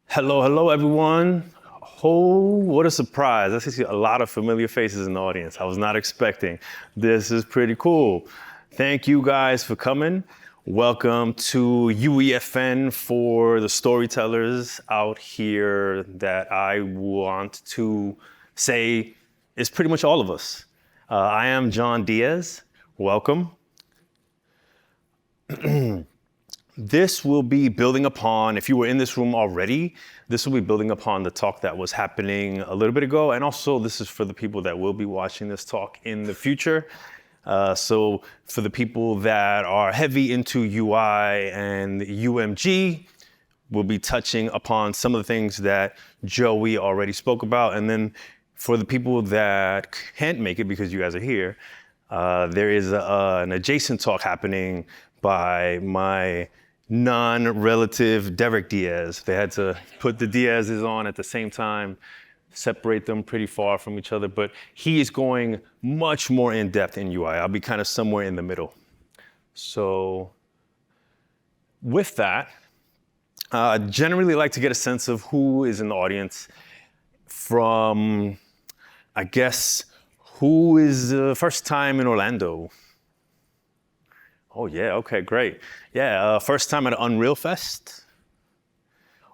Hello, hello, everyone. Oh, what a surprise. I see a lot of familiar faces in the audience. I was not expecting. This is pretty cool. Thank you guys for coming. Welcome to UEFN for the storytellers out here that I want to say is pretty much all of us. I am John Diaz. Welcome. This will be building upon, if you were in this room already, this will be building upon the talk that was happening a little bit ago. And also this is for the people that will be watching this talk in the future. So for the people that are heavy into UI and UMG, we'll be touching upon some of the things that Joey already spoke about. And then for the people that can't make it because you guys are here, there is an adjacent talk happening by my non-relative Derek Diaz. They had to put the Diazes on at the same time, separate them pretty far from each other, but he is going much more in depth in UI. I'll be kind of somewhere in the middle. So with that, I generally like to get a sense of who is in the audience from, I guess, who is the first time in Orlando? Oh yeah, okay, great. Yeah, first time at Unreal Fest?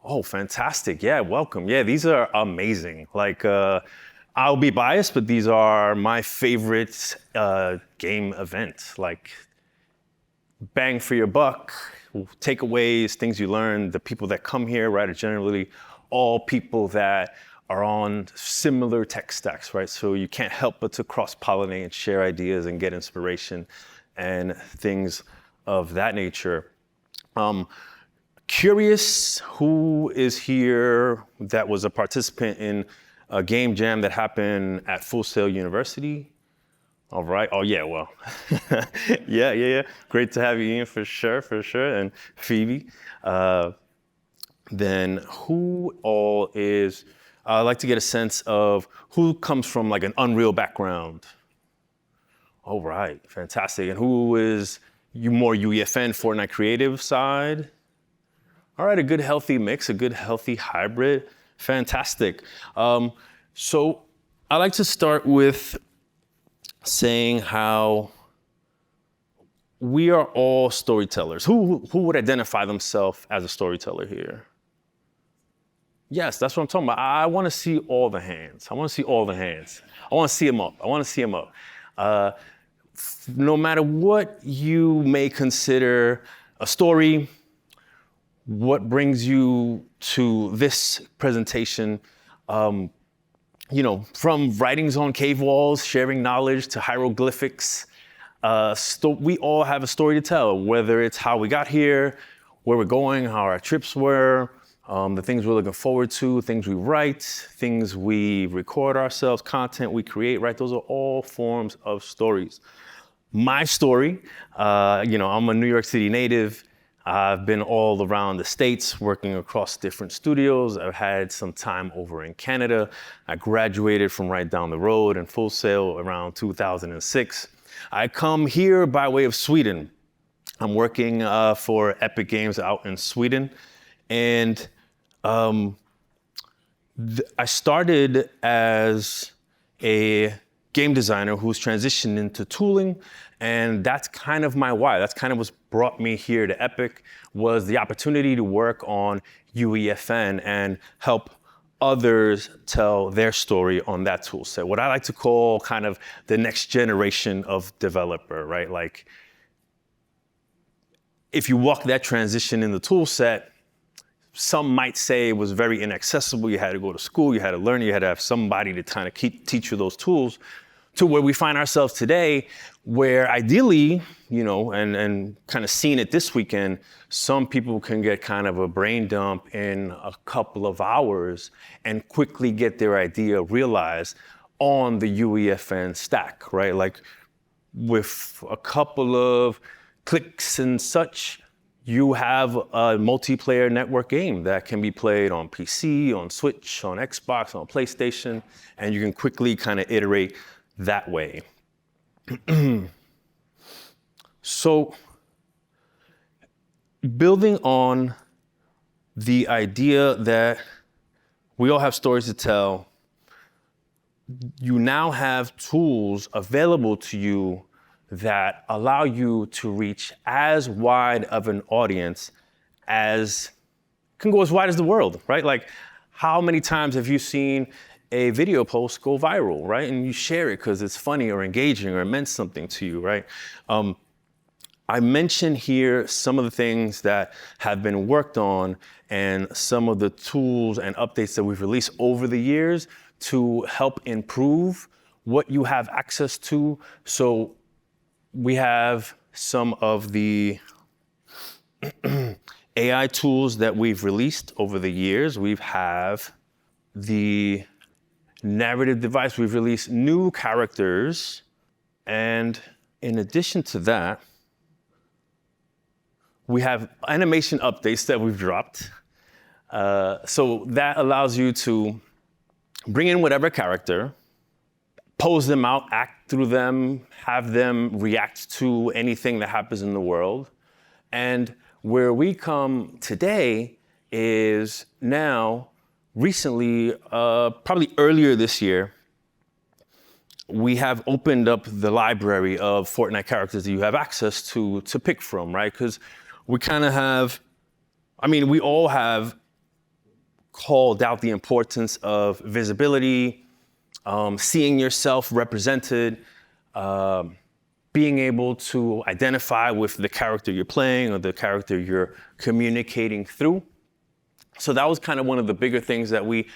Oh, fantastic, yeah, welcome. Yeah, these are amazing. Like, I'll be biased, but these are my favorite game events. Like, bang for your buck, takeaways, things you learn. The people that come here, right, are generally all people that are on similar tech stacks, right? So you can't help but to cross-pollinate and share ideas and get inspiration and things of that nature. Curious who is here that was a participant in a game jam that happened at Full Sail University? All right, oh yeah, well, yeah. Great to have you, Ian, for sure, and Phoebe. Then who all is, I'd like to get a sense of who comes from like an Unreal background. All right, fantastic. And who is you more UEFN, Fortnite creative side? All right, a good healthy mix, a good healthy hybrid. Fantastic. So I like to start with saying how we are all storytellers. Who would identify themselves as a storyteller here? Yes, that's what I'm talking about. I want to see all the hands. I want to see them up. No matter what you may consider a story, what brings you to this presentation, from writings on cave walls, sharing knowledge, to hieroglyphics, we all have a story to tell, whether it's how we got here, where we're going, how our trips were, the things we're looking forward to, things we write, things we record ourselves, content we create, right? Those are all forms of stories. My story, I'm a New York City native. I've been all around the States working across different studios. I've had some time over in Canada. I graduated from right down the road in Full Sail around 2006. I come here by way of Sweden. I'm working for Epic Games out in Sweden. And I started as a game designer who's transitioned into tooling, and that's kind of my why. That's kind of what's brought me here to Epic, was the opportunity to work on UEFN and help others tell their story on that tool set. What I like to call kind of the next generation of developer, right? Like, if you walk that transition in the tool set, some might say it was very inaccessible. You had to go to school, you had to learn, you had to have somebody to kind of teach you those tools, to where we find ourselves today, where ideally, and kind of seeing it this weekend, some people can get kind of a brain dump in a couple of hours and quickly get their idea realized on the UEFN stack, right? Like, with a couple of clicks and such, you have a multiplayer network game that can be played on PC, on Switch, on Xbox, on PlayStation, and you can quickly kind of iterate that way. So building on the idea that we all have stories to tell. You now have tools available to you that allow you to reach as wide of an audience as can go as wide as the world, right? Like, how many times have you seen a video post go viral, right? And you share it because it's funny or engaging or it meant something to you, right? I mentioned here some of the things that have been worked on and some of the tools and updates that we've released over the years to help improve what you have access to. So we have some of the AI tools that we've released over the years. We have the narrative device. We've released new characters. And in addition to that, we have animation updates that we've dropped. So that allows you to bring in whatever character, pose them out, act through them, have them react to anything that happens in the world. And where we come today is now, recently, probably earlier this year, we have opened up the library of Fortnite characters that you have access to pick from, right? Because we kind of have, we all have called out the importance of visibility, seeing yourself represented, being able to identify with the character you're playing or the character you're communicating through. So that was kind of one of the bigger things that we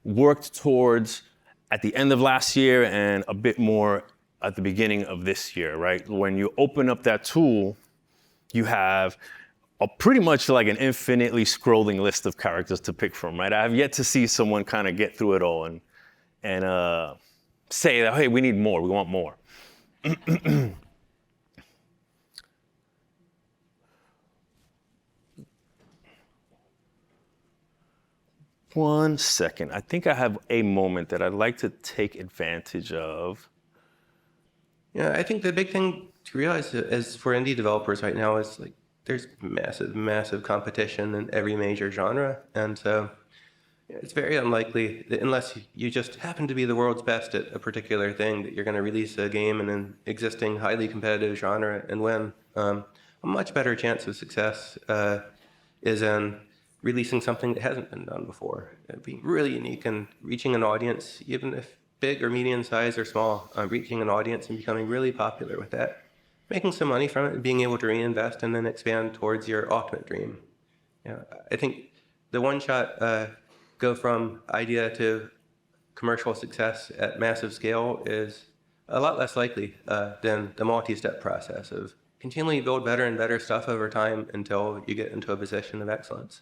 worked towards at the end of last year and a bit more at the beginning of this year, right? When you open up that tool, you have pretty much like an infinitely scrolling list of characters to pick from, right? I have yet to see someone kind of get through it all and say that, hey, we need more, we want more. One second. I think I have a moment that I'd like to take advantage of. Yeah, I think the big thing to realize is for indie developers right now is like there's massive competition in every major genre. And so it's very unlikely that unless you just happen to be the world's best at a particular thing, that you're going to release a game in an existing highly competitive genre and win. A much better chance of success is in releasing something that hasn't been done before, being really unique and reaching an audience, even if big or medium size or small, reaching an audience and becoming really popular with that, making some money from it and being able to reinvest and then expand towards your ultimate dream. I think the one-shot go from idea to commercial success at massive scale is a lot less likely than the multi-step process of continually build better and better stuff over time until you get into a position of excellence.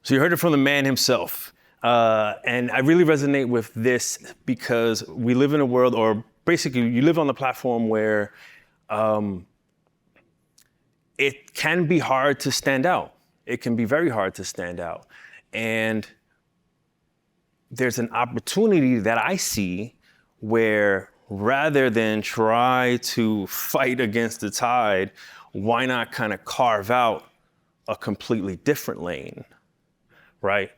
So you heard it from the man himself. And I really resonate with this because we live in a world, or basically you live on a platform where it can be hard to stand out. It can be very hard to stand out. And there's an opportunity that I see where rather than try to fight against the tide, why not kind of carve out a completely different lane, right?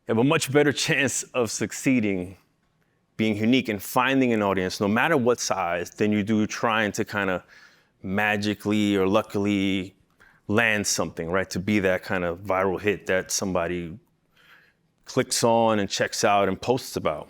You have a much better chance of succeeding, being unique and finding an audience, no matter what size, than you do trying to kind of magically or luckily land something, right? To be that kind of viral hit that somebody clicks on and checks out and posts about.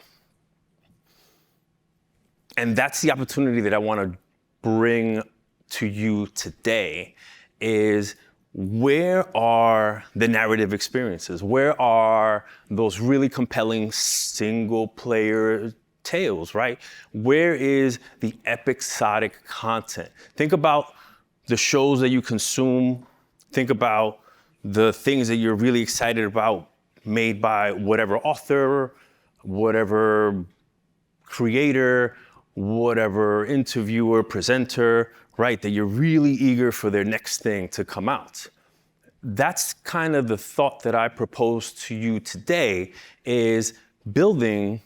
And that's the opportunity that I want to bring to you today is, where are the narrative experiences? Where are those really compelling single player tales, right? Where is the episodic content? Think about the shows that you consume. Think about the things that you're really excited about, made by whatever author, whatever creator, whatever interviewer, presenter, right? That you're really eager for their next thing to come out. That's kind of the thought that I propose to you today, is building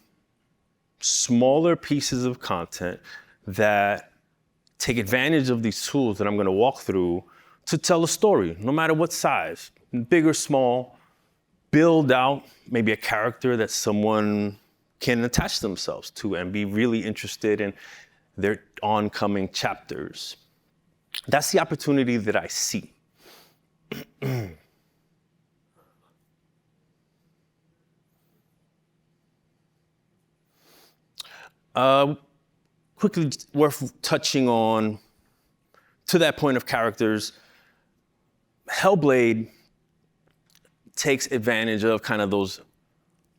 smaller pieces of content that take advantage of these tools that I'm going to walk through to tell a story, no matter what size, big or small. Build out maybe a character that someone can attach themselves to and be really interested in their oncoming chapters. That's the opportunity that I see. Quickly worth touching on, to that point of characters, Hellblade takes advantage of kind of those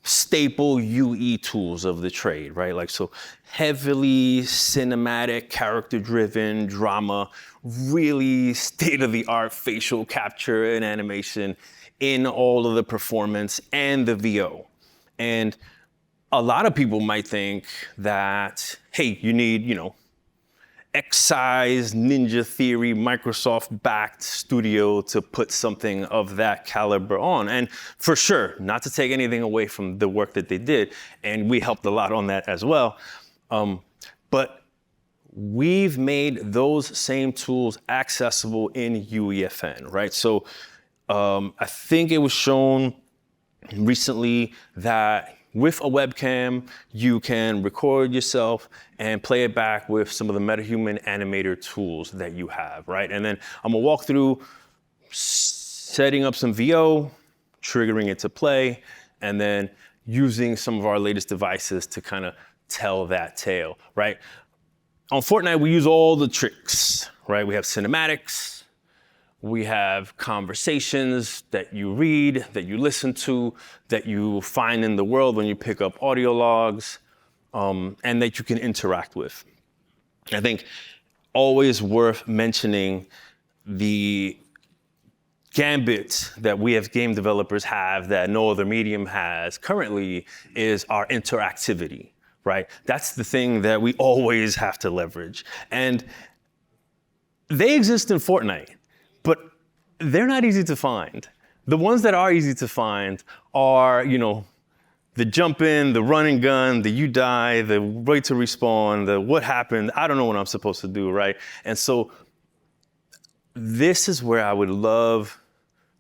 staple UE tools of the trade, right? Like, so heavily cinematic, character-driven drama, really state-of-the-art facial capture and animation in all of the performance and the VO. And a lot of people might think that, hey, you need, X-size, Ninja Theory, Microsoft-backed studio to put something of that caliber on. And for sure, not to take anything away from the work that they did, and we helped a lot on that as well. But we've made those same tools accessible in UEFN, right? So I think it was shown recently that with a webcam, you can record yourself and play it back with some of the MetaHuman animator tools that you have, right? And then I'm gonna walk through setting up some VO, triggering it to play, and then using some of our latest devices to kind of tell that tale, right? On Fortnite, we use all the tricks, right? We have cinematics, we have conversations that you read, that you listen to, that you find in the world when you pick up audio logs, and that you can interact with. I think always worth mentioning the gambit that we as game developers have that no other medium has currently is our interactivity, right? That's the thing that we always have to leverage. And they exist in Fortnite, but they're not easy to find. The ones that are easy to find are, the jump in, the run and gun, the you die, the wait to respawn, the what happened, I don't know what I'm supposed to do, right? And so this is where I would love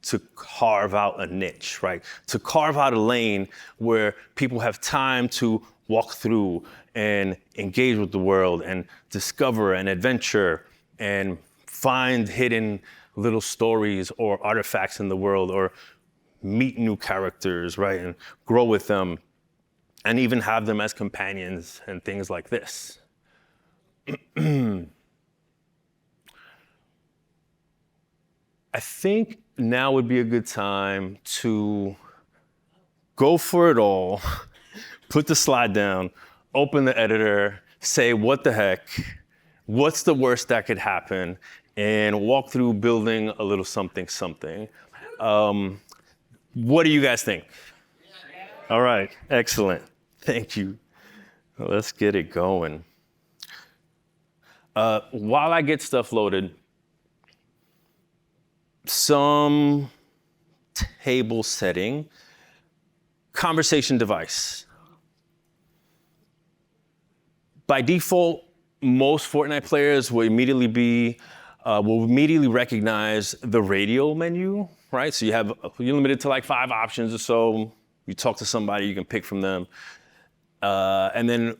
to carve out a niche, right? To carve out a lane where people have time to walk through and engage with the world and discover and adventure and find hidden little stories or artifacts in the world or meet new characters, right? And grow with them and even have them as companions and things like this. I think now would be a good time to go for it all, put the slide down, open the editor, say, what the heck? What's the worst that could happen? And walk through building a little something. What do you guys think? All right, excellent. Thank you. Let's get it going. While I get stuff loaded, some table setting, conversation device. By default, most Fortnite players will immediately recognize the radio menu, right? So you're limited to like 5 options or so. You talk to somebody, you can pick from them. And then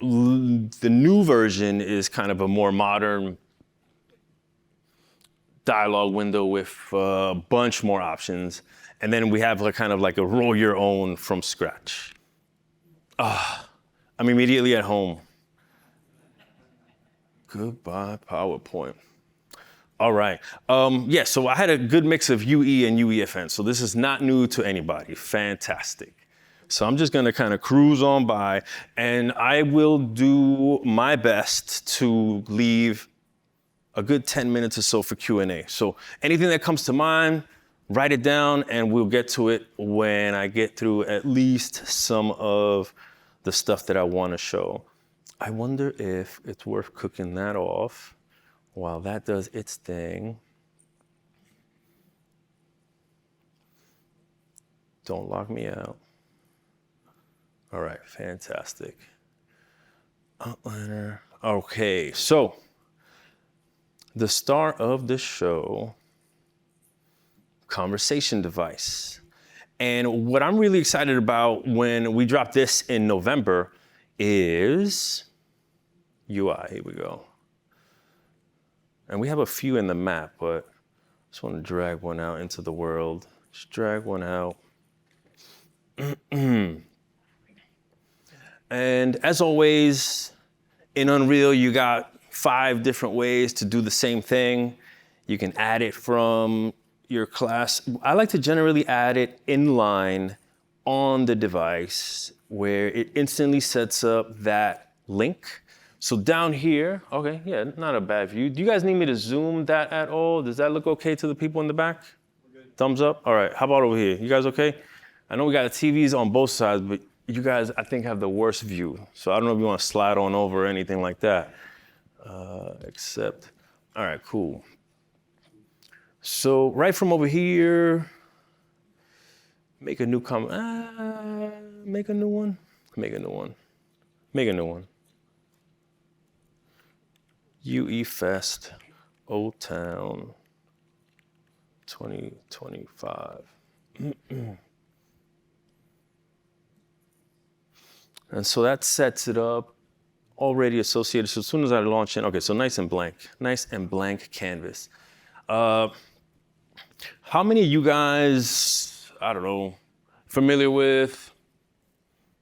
the new version is kind of a more modern dialogue window with a bunch more options. And then we have kind of like a roll your own from scratch. I'm immediately at home. Goodbye, PowerPoint. All right. So I had a good mix of UE and UEFN. So this is not new to anybody. Fantastic. So I'm just going to kind of cruise on by, and I will do my best to leave a good 10 minutes or so for Q&A. So anything that comes to mind, write it down, and we'll get to it when I get through at least some of the stuff that I want to show. I wonder if it's worth cooking that off while that does its thing. Don't lock me out. All right, fantastic. Outliner. Okay, so the star of the show, conversation device. And what I'm really excited about when we drop this in November is UI. Here we go. And we have a few in the map, but I just want to drag one out into the world. Just drag one out. And as always, in Unreal, you got 5 different ways to do the same thing. You can add it from your class. I like to generally add it inline on the device where it instantly sets up that link. So down here, okay, yeah, not a bad view. Do you guys need me to zoom that at all? Does that look okay to the people in the back? We're good. Thumbs up? All right, how about over here? You guys okay? I know we got TVs on both sides, but you guys, I think, have the worst view. So I don't know if you want to slide on over or anything like that. All right, cool. So right from over here, make a new comment. Make a new one. Make a new one. Make a new one. UE Fest, Old Town, 2025. And so that sets it up, already associated. So as soon as I launch in, okay, so nice and blank canvas. How many of you guys, I don't know, familiar with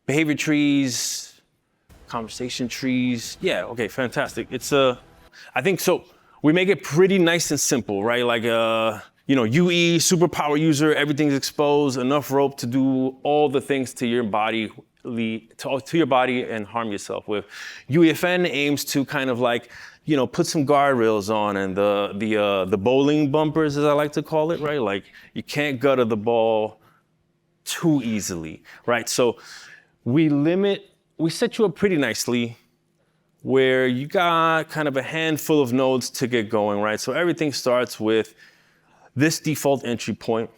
behavior trees, conversation trees? Yeah, okay, fantastic. It's I think so. We make it pretty nice and simple, right? Like, UE, superpower user, everything's exposed, enough rope to do all the things to your body, to your body and harm yourself with. UEFN aims to kind of like, put some guardrails on, and the bowling bumpers, as I like to call it, right? Like, you can't gutter the ball too easily, right? So we set you up pretty nicely where you got kind of a handful of nodes to get going, right? So everything starts with this default entry point.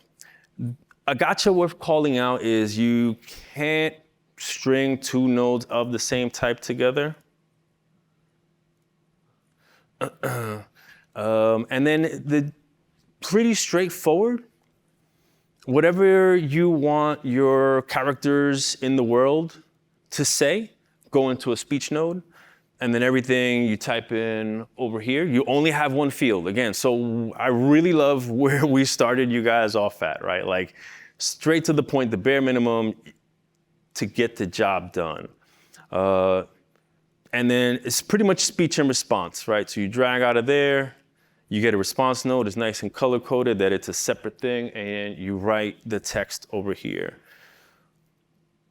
A gotcha worth calling out is you can't string 2 nodes of the same type together. And then the pretty straightforward. Whatever you want your characters in the world to say, go into a speech node. And then everything you type in over here, you only have one field. Again, so I really love where we started you guys off at, right? Like straight to the point, the bare minimum to get the job done. And then it's pretty much speech and response, right? So you drag out of there, you get a response node, it's nice and color coded that it's a separate thing, and you write the text over here.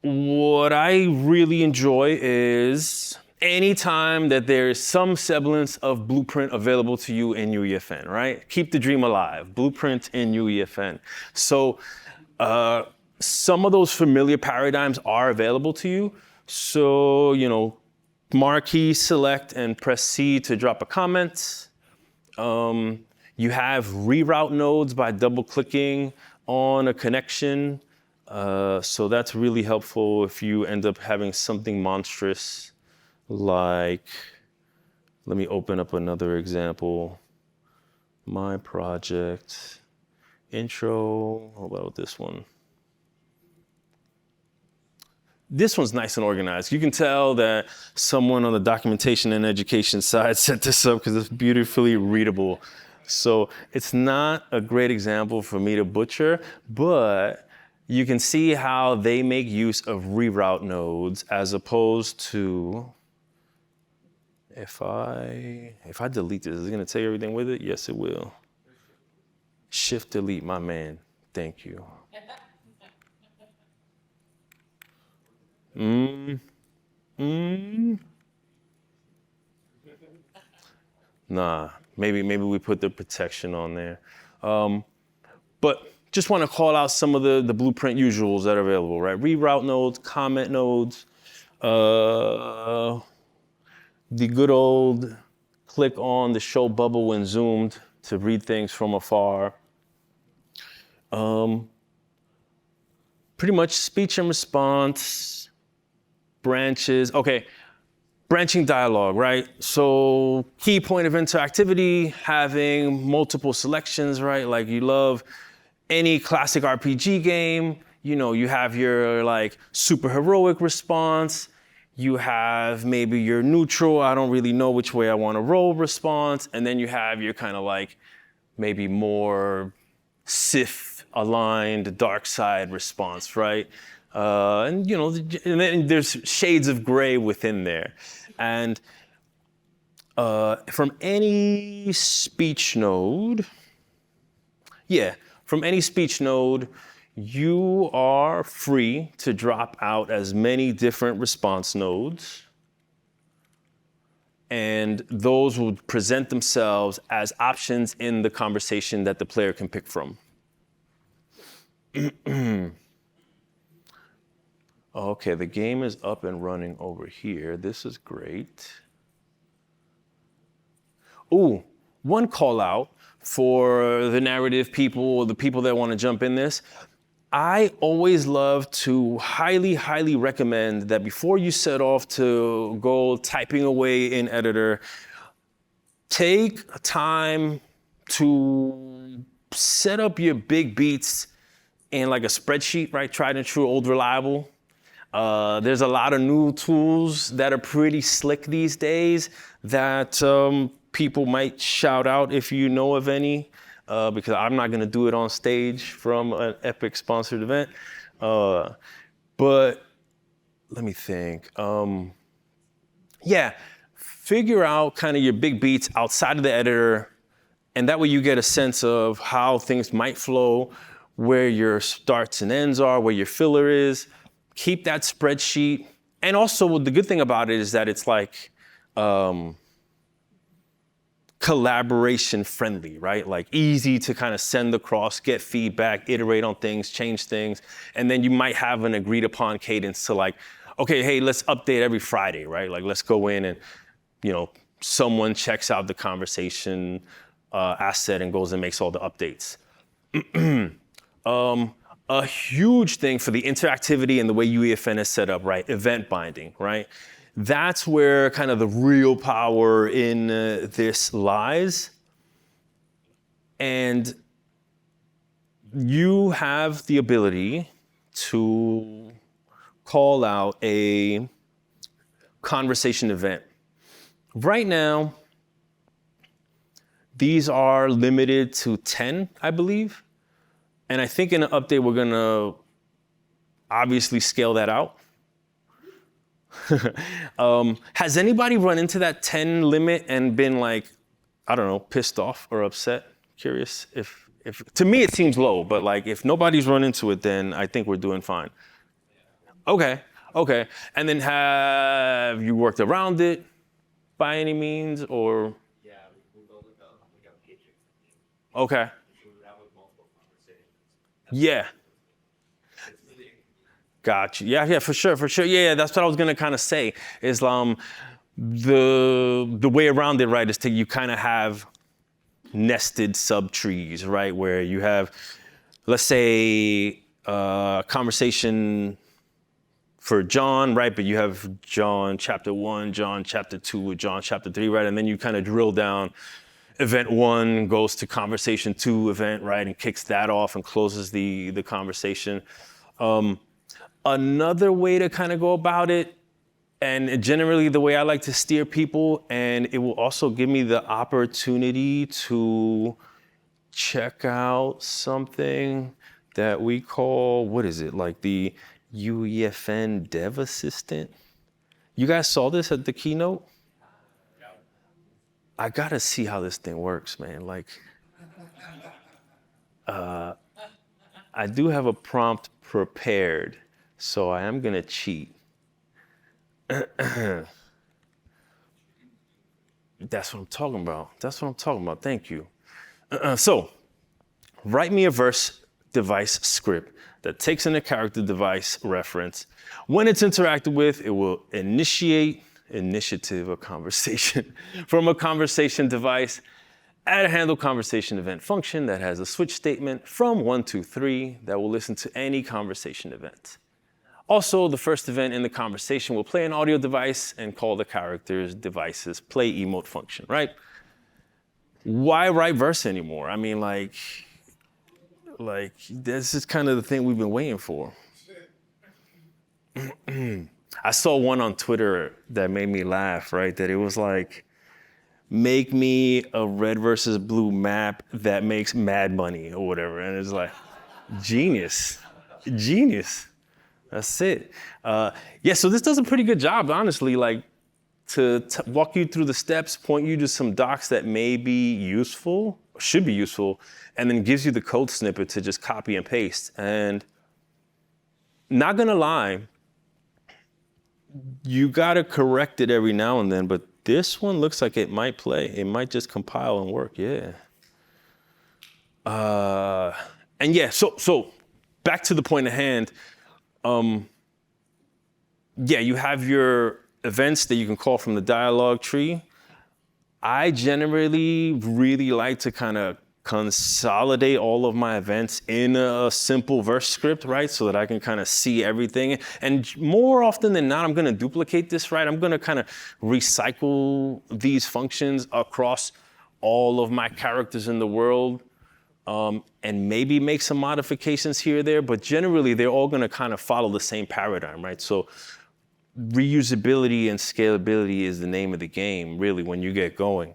What I really enjoy is anytime that there is some semblance of blueprint available to you in UEFN, right? Keep the dream alive, blueprint in UEFN. So some of those familiar paradigms are available to you. So, marquee, select, and press C to drop a comment. You have reroute nodes by double clicking on a connection. So that's really helpful if you end up having something monstrous like, let me open up another example. My project, intro, how about this one? This one's nice and organized. You can tell that someone on the documentation and education side set this up because it's beautifully readable. So it's not a great example for me to butcher, but you can see how they make use of reroute nodes as opposed to, if I delete this, is it gonna take everything with it? Yes, it will. Shift delete, my man. Thank you. Nah, maybe we put the protection on there. But just want to call out some of the blueprint usuals that are available, right? Reroute nodes, comment nodes, the good old click on the show bubble when zoomed to read things from afar. Pretty much speech and response, branches. Okay, branching dialogue, right? So key point of interactivity, having multiple selections, right? Like you love any classic RPG game, you know, you have your like super heroic response, you have maybe your neutral, I don't really know which way I want to roll response, and then you have your kind of like maybe more Sith aligned dark side response, right? And you know, and then there's shades of gray within there. And from any speech node, from any speech node, you are free to drop out as many different response nodes. And those will present themselves as options in the conversation that the player can pick from. Okay, the game is up and running over here. This is great. Ooh, one call out for the narrative people or the people that want to jump in this. I always love to highly recommend that before you set off to go typing away in editor, take time to set up your big beats in like a spreadsheet, right? Tried and true, old reliable. There's a lot of new tools that are pretty slick these days that people might shout out if you know of any, because I'm not gonna do it on stage from an Epic sponsored event. But let me think. Figure out kind of your big beats outside of the editor, and that way you get a sense of how things might flow, where your starts and ends are, where your filler is. Keep that spreadsheet. And also the good thing about it is that it's like collaboration friendly, right? Like easy to kind of send across, get feedback, iterate on things, change things. And then you might have an agreed upon cadence to like, okay, hey, let's update every Friday, right? Like let's go in and, you know, someone checks out the conversation asset and goes and makes all the updates. A huge thing for the interactivity and the way UEFN is set up, right? Event binding, right? That's where kind of the real power in this lies. And you have the ability to call out a conversation event. Right now, these are limited to 10, I believe. And I think in an update, we're gonna obviously scale that out. Has anybody run into that 10 limit and been like, I don't know, pissed off or upset? Curious if to me it seems low, but like if nobody's run into it, then I think we're doing fine. Okay. And then have you worked around it by any means or? Yeah, we built like a matrix. Okay. Yeah. Gotcha. Yeah, for sure. Yeah, that's what I was gonna kind of say. Is the way around it, right? Is to you kind of have nested subtrees, right? Where you have, let's say, conversation for John, right? But you have John chapter 1, John chapter 2, John chapter 3, right? And then you kind of drill down. Event 1 goes to conversation 2 event, right? And kicks that off and closes the conversation. Another way to kind of go about it, and generally the way I like to steer people, and it will also give me the opportunity to check out something that we call, what is it? Like the UEFN Dev Assistant. You guys saw this at the keynote? I gotta see how this thing works, man. Like, I do have a prompt prepared, so I am gonna cheat. That's what I'm talking about. Thank you. So, write me a verse device script that takes in a character device reference. When it's interacted with, it will initiative a conversation from a conversation device, add a handle conversation event function that has a switch statement from 1 to 3 that will listen to any conversation event. Also, the first event in the conversation will play an audio device and call the characters devices play emote function, right? Why write verse anymore? I mean, like this is kind of the thing we've been waiting for. I saw one on Twitter that made me laugh, right? That it was like, make me a red versus blue map that makes mad money or whatever. And it's like, genius. That's it. Yeah, so this does a pretty good job, honestly, like to walk you through the steps, point you to some docs that may be useful, should be useful, and then gives you the code snippet to just copy and paste. And not gonna lie, you gotta correct it every now and then, but this one looks like it might play. It might just compile and work, yeah. And yeah, so back to the point at hand. Yeah, you have your events that you can call from the dialogue tree. I generally really like to kind of consolidate all of my events in a simple verse script, right? So that I can kind of see everything. And more often than not, I'm gonna duplicate this, right? I'm gonna kind of recycle these functions across all of my characters in the world, and maybe make some modifications here or there, but generally they're all gonna kind of follow the same paradigm, right? So reusability and scalability is the name of the game, really, when you get going.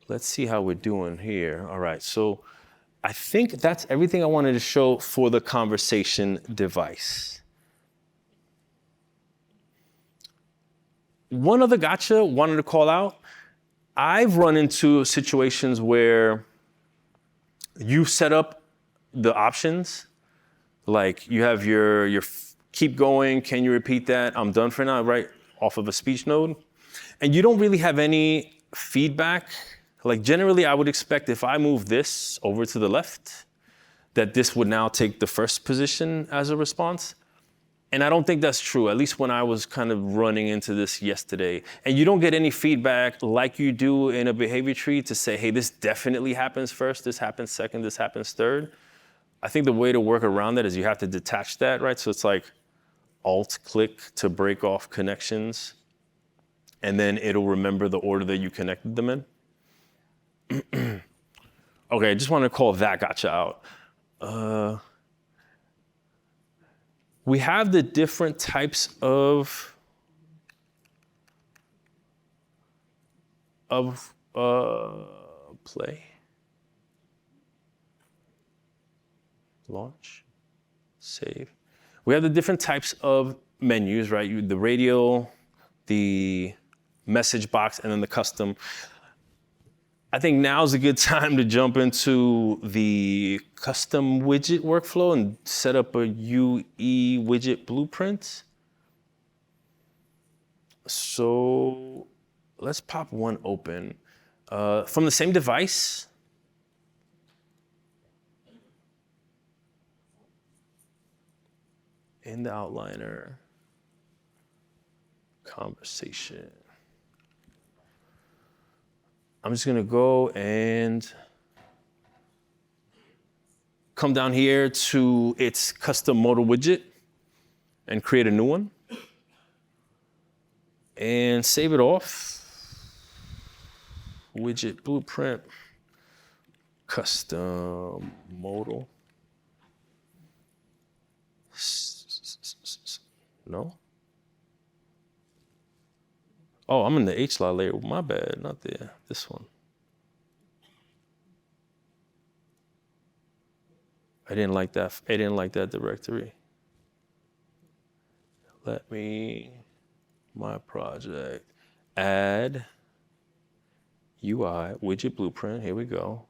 Let's see how we're doing here. All right, so I think that's everything I wanted to show for the conversation device. One other gotcha wanted to call out. I've run into situations where you set up the options, like you have your keep going, can you repeat that? I'm done for now, right? Off of a speech node. And you don't really have any feedback. Like generally I would expect if I move this over to the left, that this would now take the first position as a response. And I don't think that's true, at least when I was kind of running into this yesterday. And you don't get any feedback like you do in a behavior tree to say, hey, this definitely happens first, this happens second, this happens third. I think the way to work around that is you have to detach that, right? So it's like Alt-click to break off connections, and then it'll remember the order that you connected them in. Okay, I just want to call that gotcha out. We have the different types of play, launch, save. We have the different types of menus, right? The radial, the message box, and then the custom. I think now's a good time to jump into the custom widget workflow and set up a UE widget blueprint. So let's pop one open. From the same device, in the outliner, conversation. I'm just gonna go and come down here to its custom modal widget and create a new one and save it off. Widget blueprint, custom modal. No? Oh, I'm in the HLOT layer. My bad, not there. This one. I didn't like that. I didn't like that directory. Let me, my project, add UI widget blueprint. Here we go.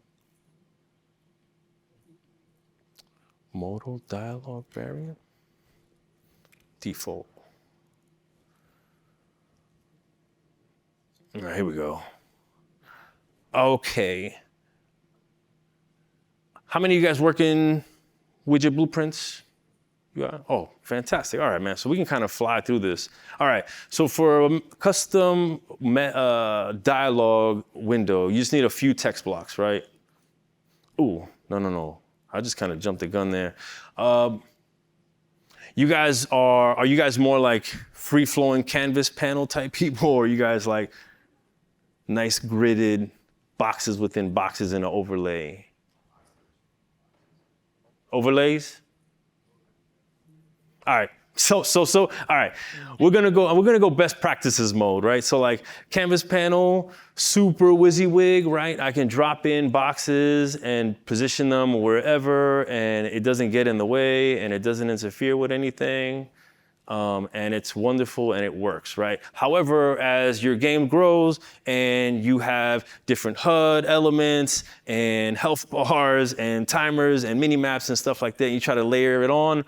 Modal dialog variant. Default. All right, here we go. Okay. How many of you guys work in widget blueprints? You are? Oh, fantastic. All right, man. So we can kind of fly through this. All right. So for a custom dialogue window, you just need a few text blocks, right? Ooh, no. I just kind of jumped the gun there. are you guys more like free flowing canvas panel type people, or are you guys like nice gridded boxes within boxes in an overlay? Overlays? All right. So, all right. We're gonna go best practices mode, right? So like canvas panel, super WYSIWYG, right? I can drop in boxes and position them wherever, and it doesn't get in the way, and it doesn't interfere with anything. And it's wonderful and it works, right? However, as your game grows and you have different HUD elements and health bars and timers and mini maps and stuff like that, you try to layer it on,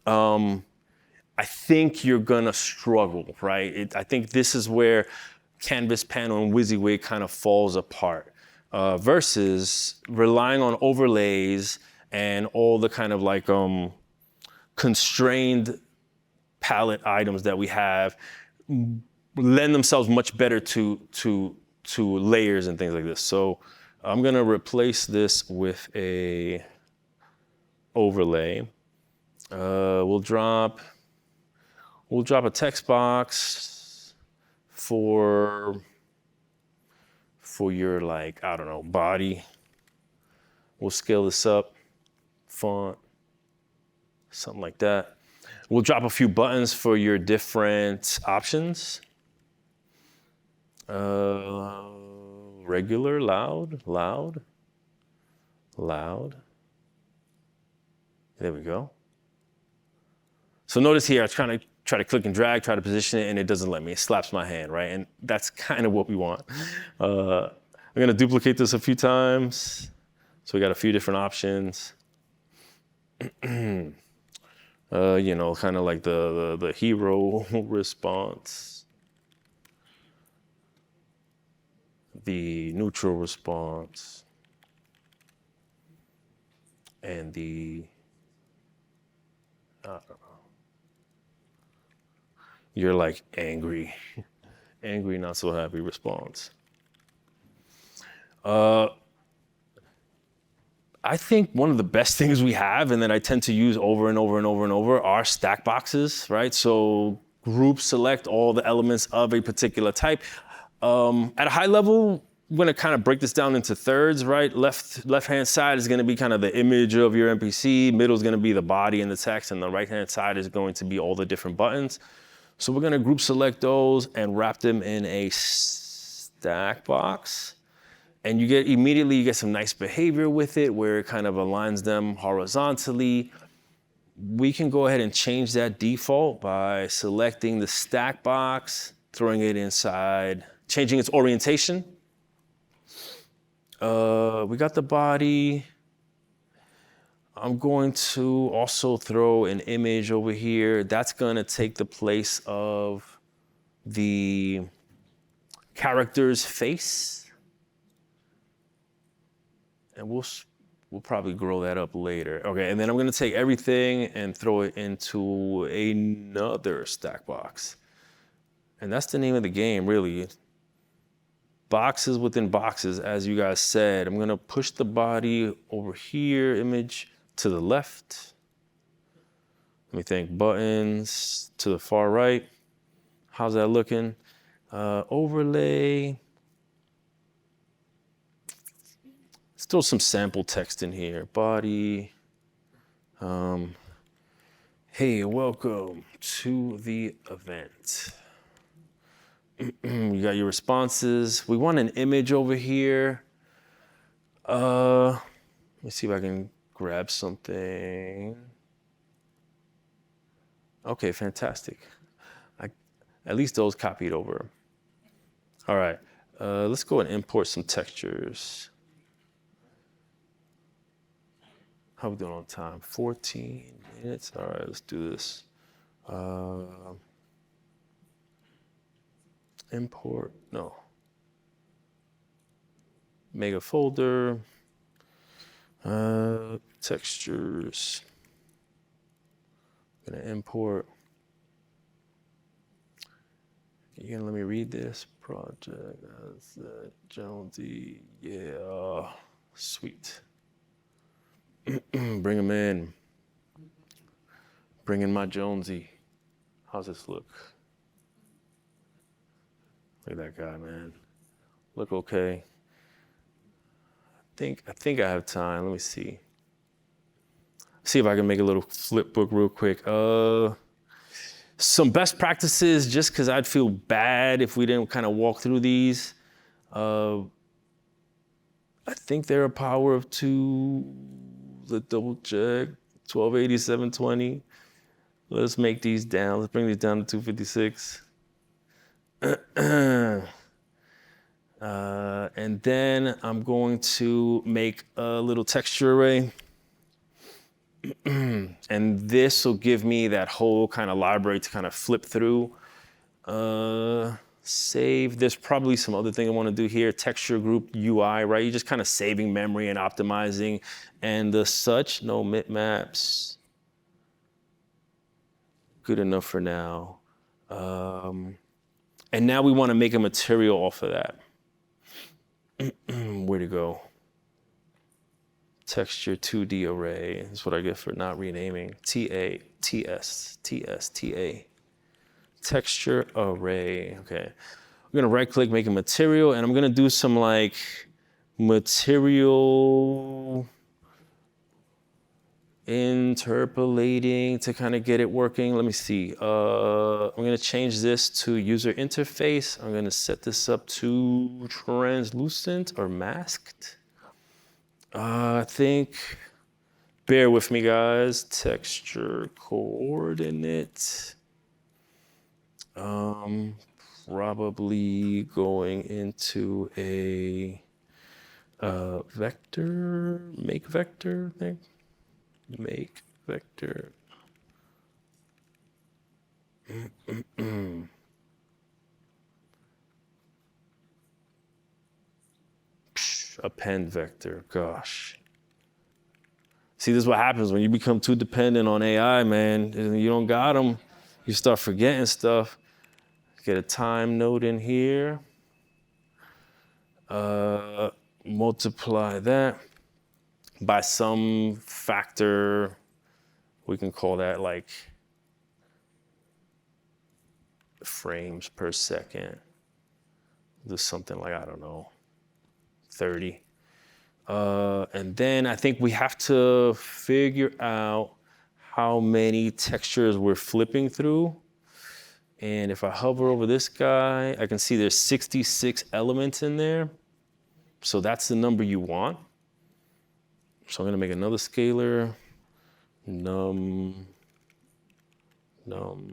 I think you're gonna struggle, right? I think this is where canvas panel and WYSIWYG kind of falls apart versus relying on overlays and all the kind of like constrained palette items that we have lend themselves much better to layers and things like this. So I'm gonna replace this with a overlay. We'll drop a text box for your, like, I don't know, body. We'll scale this up, font, something like that. We'll drop a few buttons for your different options. Regular, loud. There we go. So notice here, I try to click and drag, try to position it, and it doesn't let me. It slaps my hand, right? And that's kind of what we want. I'm gonna duplicate this a few times. So we got a few different options. You know, kind of like the hero response, the neutral response, and the, I don't know. You're like angry, not so happy response. I think one of the best things we have, and that I tend to use over and over, are stack boxes, right? So group select all the elements of a particular type. At a high level, we're gonna kind of break this down into thirds, right? Left-hand side is gonna be kind of the image of your NPC, middle is gonna be the body and the text, and the right-hand side is going to be all the different buttons. So we're gonna group select those and wrap them in a stack box. And you get some nice behavior with it where it kind of aligns them horizontally. We can go ahead and change that default by selecting the stack box, throwing it inside, changing its orientation. We got the body. I'm going to also throw an image over here. That's gonna take the place of the character's face. And we'll probably grow that up later. Okay, and then I'm gonna take everything and throw it into another stack box. And that's the name of the game, really. Boxes within boxes, as you guys said. I'm gonna push the body over here, image to the left. Let me think, buttons to the far right. How's that looking? Overlay. Let's throw some sample text in here. Body. Hey, welcome to the event. You got your responses. We want an image over here. Let me see if I can grab something. Okay, fantastic. At least those copied over. All right, let's go and import some textures. How we doing on time? 14 minutes. All right, let's do this. Import, no. Mega folder, textures. Gonna import. You gonna let me read this project? That's Jonesy, yeah, sweet. Bring them in. Bring in my Jonesy. How's this look? Look at that guy, man. Look okay. I think I have time. Let me see. See if I can make a little flip book real quick. Some best practices, just because I'd feel bad if we didn't kind of walk through these. I think they're a power of 2. Let's double check. 1280, 720. Let's make these down. Let's bring these down to 256. And then I'm going to make a little texture array. And this will give me that whole kind of library to kind of flip through. Save. There's probably some other thing I want to do here. Texture group UI, right? You're just kind of saving memory and optimizing and the such. No bitmaps. Good enough for now. And now we want to make a material off of that. Where'd it go? Texture 2D array. That's what I get for not renaming. TA, TS, TS, TA. Texture array. Okay. I'm gonna right click, make a material, and I'm gonna do some like material interpolating to kind of get it working. Let me see. I'm gonna change this to user interface. I'm gonna set this up to translucent or masked. I think, bear with me guys, texture coordinate. Probably going into a vector, make vector thing. Make vector. Append vector, gosh. See, this is what happens when you become too dependent on AI, man. You don't got them, you start forgetting stuff. Get a time node in here. Multiply that by some factor. We can call that like frames per second. Do something like, I don't know, 30. And then I think we have to figure out how many textures we're flipping through. And if I hover over this guy, I can see there's 66 elements in there. So that's the number you want. So I'm gonna make another scalar, num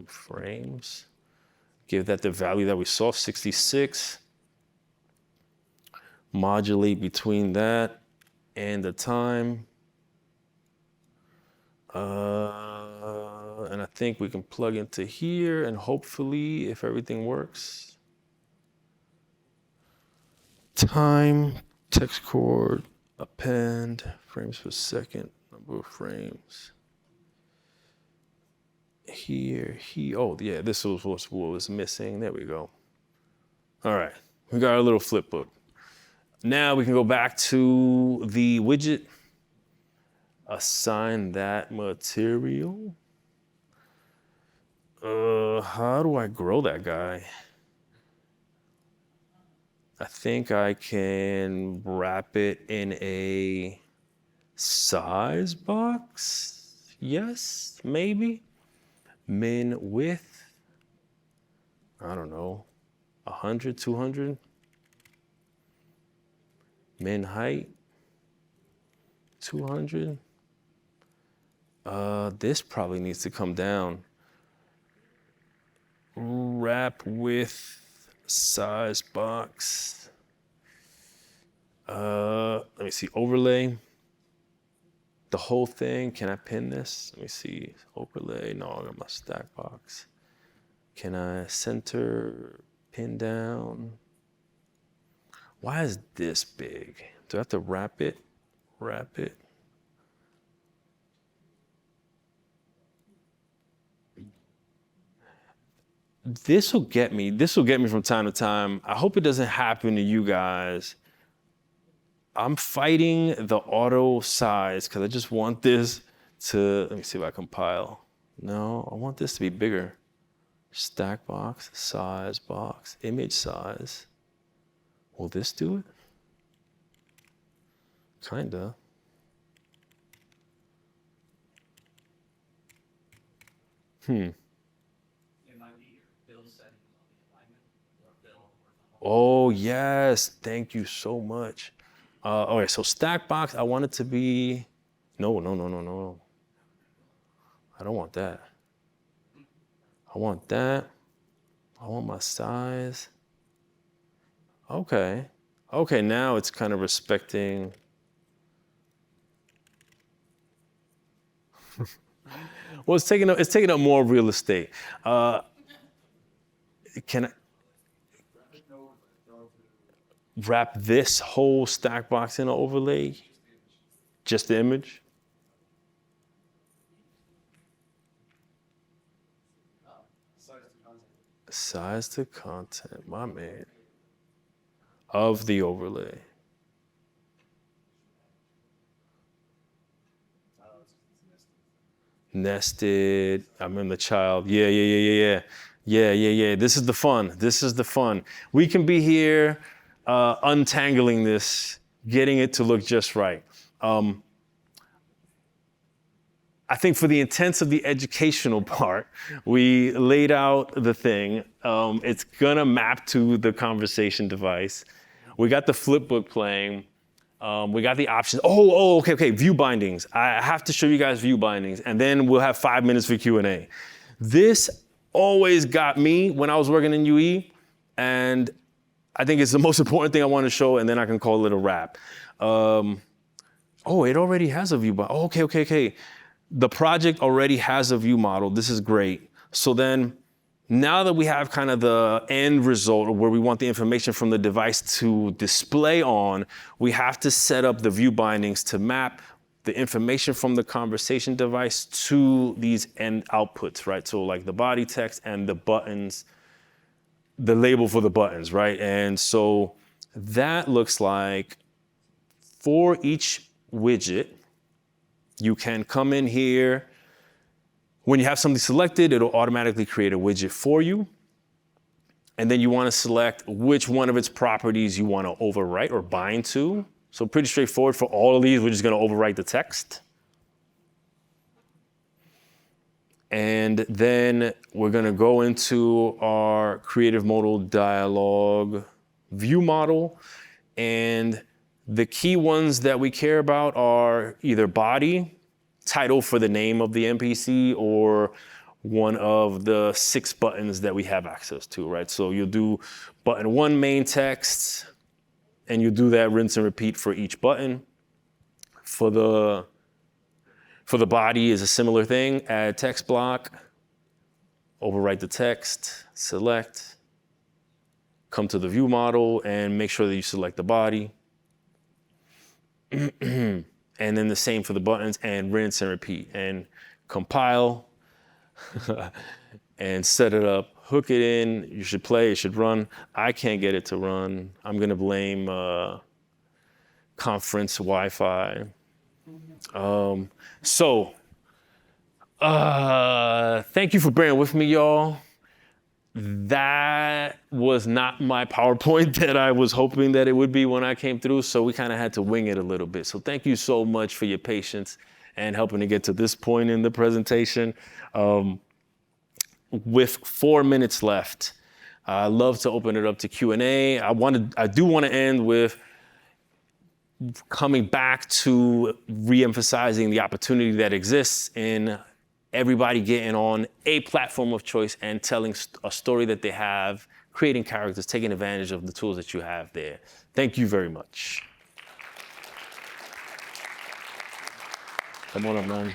frames. Give that the value that we saw, 66. Modulate between that and the time. And I think we can plug into here and hopefully, if everything works, time, text chord, append, frames per second, number of frames. Here, oh yeah, this was what was missing. There we go. All right, we got our little flip book. Now we can go back to the widget, assign that material. How do I grow that guy? I think I can wrap it in a size box. Yes, maybe. Min width, I don't know, 100, 200. Min height, 200. This probably needs to come down. Wrap with size box. Let me see, overlay. The whole thing, can I pin this? Let me see, overlay, no, I got my stack box. Can I center, pin down? Why is this big? Do I have to wrap it? Wrap it. This will get me from time to time. I hope it doesn't happen to you guys. I'm fighting the auto size because I just want this to, let me see if I compile. No, I want this to be bigger. Stack box, size box, image size. Will this do it? Kinda. It might be your build settings on the alignment or build or Oh, yes. Thank you so much. All right, so stack box, I want it to be, no. I don't want that. I want that. I want my size. Okay. Okay, now it's kind of respecting. Well, it's taking up more real estate. Can I wrap this whole stack box in an overlay? Just the image? Size to content, my man. Of the overlay. Nested. I'm in the child. Yeah. This is the fun. We can be here untangling this, getting it to look just right. I think for the intents of the educational part, we laid out the thing. It's gonna map to the conversation device. We got the flipbook playing. We got the options. Okay. View bindings. I have to show you guys view bindings, and then we'll have 5 minutes for Q&A. This always got me when I was working in UE, and I think it's the most important thing I want to show, and then I can call it a wrap. It already has a view bind. Okay. The project already has a view model. This is great. So then, now that we have kind of the end result of where we want the information from the device to display on, we have to set up the view bindings to map the information from the conversation device to these end outputs, right? So like the body text and the buttons, the label for the buttons, right? And so that looks like for each widget, you can come in here. When you have something selected, it'll automatically create a widget for you. And then you want to select which one of its properties you want to overwrite or bind to. So pretty straightforward for all of these. We're just going to overwrite the text. And then we're going to go into our creative modal dialog view model. And the key ones that we care about are either body, title for the name of the NPC, or one of the 6 buttons that we have access to, right? So you'll do button 1 main text, and you do that rinse and repeat for each button. For the body is a similar thing. Add text block, overwrite the text, select, come to the view model, and make sure that you select the body. And then the same for the buttons, and rinse and repeat, and compile and set it up, hook it in. You should play, it should run. I can't get it to run. I'm gonna blame conference Wi-Fi. Thank you for bearing with me, y'all. That was not my PowerPoint that I was hoping that it would be when I came through, so we kind of had to wing it a little bit. So thank you so much for your patience and helping to get to this point in the presentation. With 4 minutes left, I'd love to open it up to Q&A. I do want to end with coming back to re-emphasizing the opportunity that exists in everybody getting on a platform of choice and telling a story that they have, creating characters, taking advantage of the tools that you have there. Thank you very much. Come on up, man.